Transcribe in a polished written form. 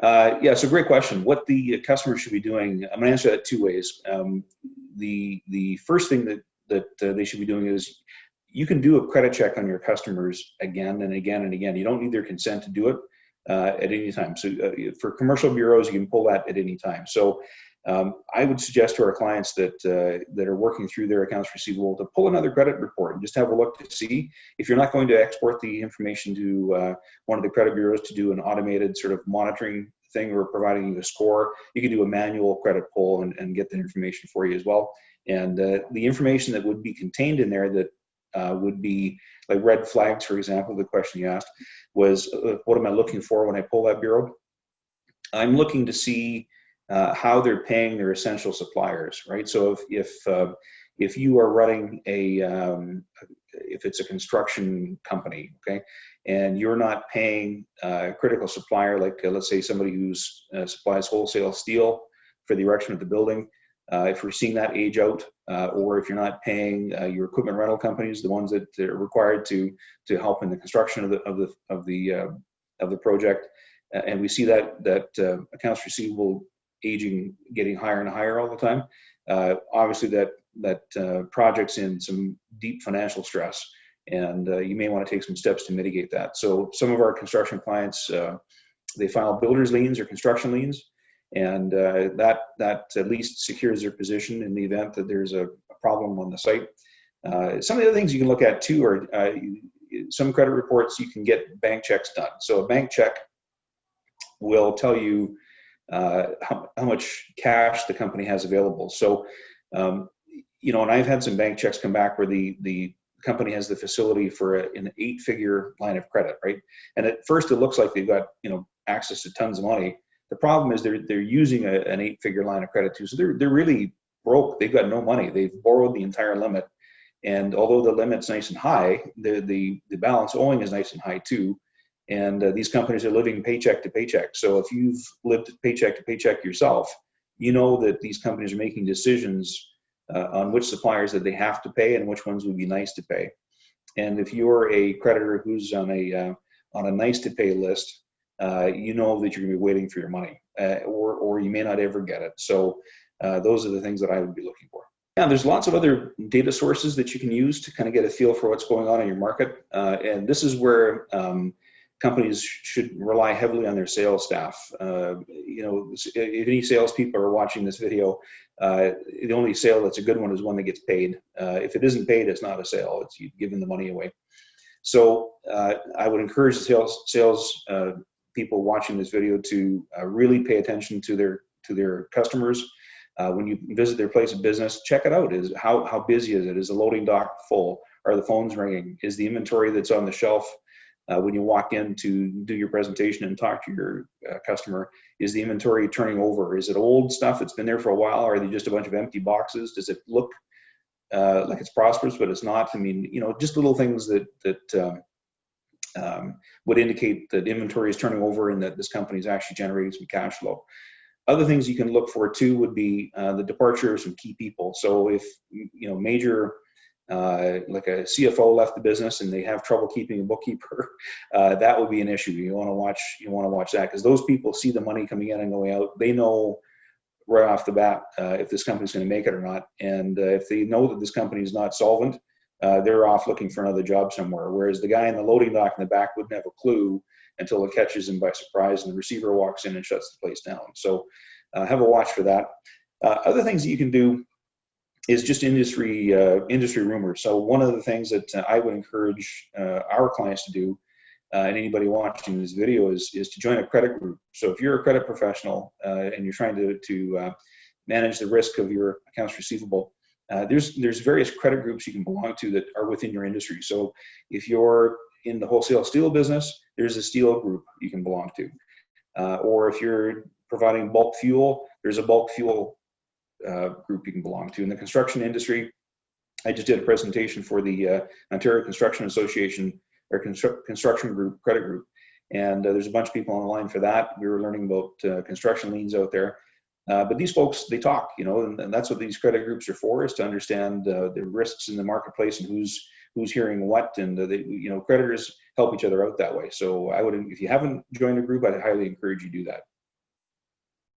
Yeah, so great question. What the customer should be doing, I'm going to answer that two ways. The first thing that they should be doing is you can do a credit check on your customers again and again and again. You don't need their consent to do it at any time. So for commercial bureaus, you can pull that at any time. So I would suggest to our clients that are working through their accounts receivable to pull another credit report and just have a look to see if you're not going to export the information to one of the credit bureaus to do an automated sort of monitoring thing or providing you a score. You can do a manual credit pull and get the information for you as well. And the information that would be contained in there that would be like red flags, for example, the question you asked was, what am I looking for when I pull that bureau? I'm looking to see how they're paying their essential suppliers, right? So if you are running if it's a construction company, okay, and you're not paying a critical supplier, like let's say somebody who supplies wholesale steel for the erection of the building, if we're seeing that age out, or if you're not paying your equipment rental companies, the ones that are required to help in the construction of the project, and we see that accounts receivable aging getting higher and higher all the time, obviously that project's in some deep financial stress, and you may want to take some steps to mitigate that. So some of our construction clients, they file builder's liens or construction liens, and that at least secures their position in the event that there's a problem on the site. Some of the other things you can look at too are some credit reports. You can get bank checks done. So a bank check will tell you how much cash the company has available. So, and I've had some bank checks come back where the company has the facility for an 8-figure line of credit, right? And at first it looks like they've got, access to tons of money. The problem is they're using an 8-figure line of credit too. So they're really broke. They've got no money. They've borrowed the entire limit. And although the limit's nice and high, the balance owing is nice and high too. And these companies are living paycheck to paycheck. So if you've lived paycheck to paycheck yourself, you know that these companies are making decisions on which suppliers that they have to pay and which ones would be nice to pay. And if you're a creditor who's on a nice to pay list, you know that you're going to be waiting for your money, or you may not ever get it. So those are the things that I would be looking for. Yeah, there's lots of other data sources that you can use to kind of get a feel for what's going on in your market. And this is where companies should rely heavily on their sales staff. If any salespeople are watching this video, the only sale that's a good one is one that gets paid. If it isn't paid, it's not a sale. It's you've given the money away. So I would encourage the sales people watching this video to really pay attention to their customers. When you visit their place of business, check it out. Is how busy is it? Is the loading dock full? Are the phones ringing? Is the inventory that's on the shelf when you walk in to do your presentation and talk to your customer, is the inventory turning over? Is it old stuff that's been there for a while? Or are they just a bunch of empty boxes? Does it look like it's prosperous, but it's not? I mean, just little things that would indicate that inventory is turning over and that this company is actually generating some cash flow. Other things you can look for too would be the departure of some key people. So if major like a CFO left the business and they have trouble keeping a bookkeeper, that would be an issue. You want to watch that, because those people see the money coming in and going out. They know right off the bat if this company's going to make it or not. And if they know that this company is not solvent, they're off looking for another job somewhere. Whereas the guy in the loading dock in the back wouldn't have a clue until it catches him by surprise and the receiver walks in and shuts the place down. So have a watch for that. Other things that you can do is just industry rumors. So one of the things that I would encourage our clients to do, and anybody watching this video, is to join a credit group. So if you're a credit professional and you're trying to manage the risk of your accounts receivable, there's various credit groups you can belong to that are within your industry. So if you're in the wholesale steel business, there's a steel group you can belong to. Or if you're providing bulk fuel, there's a bulk fuel group you can belong to. In the construction industry, I just did a presentation for the Ontario Construction Association, or construction group, credit group. And there's a bunch of people on the line for that. We were learning about construction liens out there. But these folks, they talk, and that's what these credit groups are for, is to understand the risks in the marketplace and who's hearing what, and creditors help each other out that way. So I would, if you haven't joined a group, I'd highly encourage you to do that.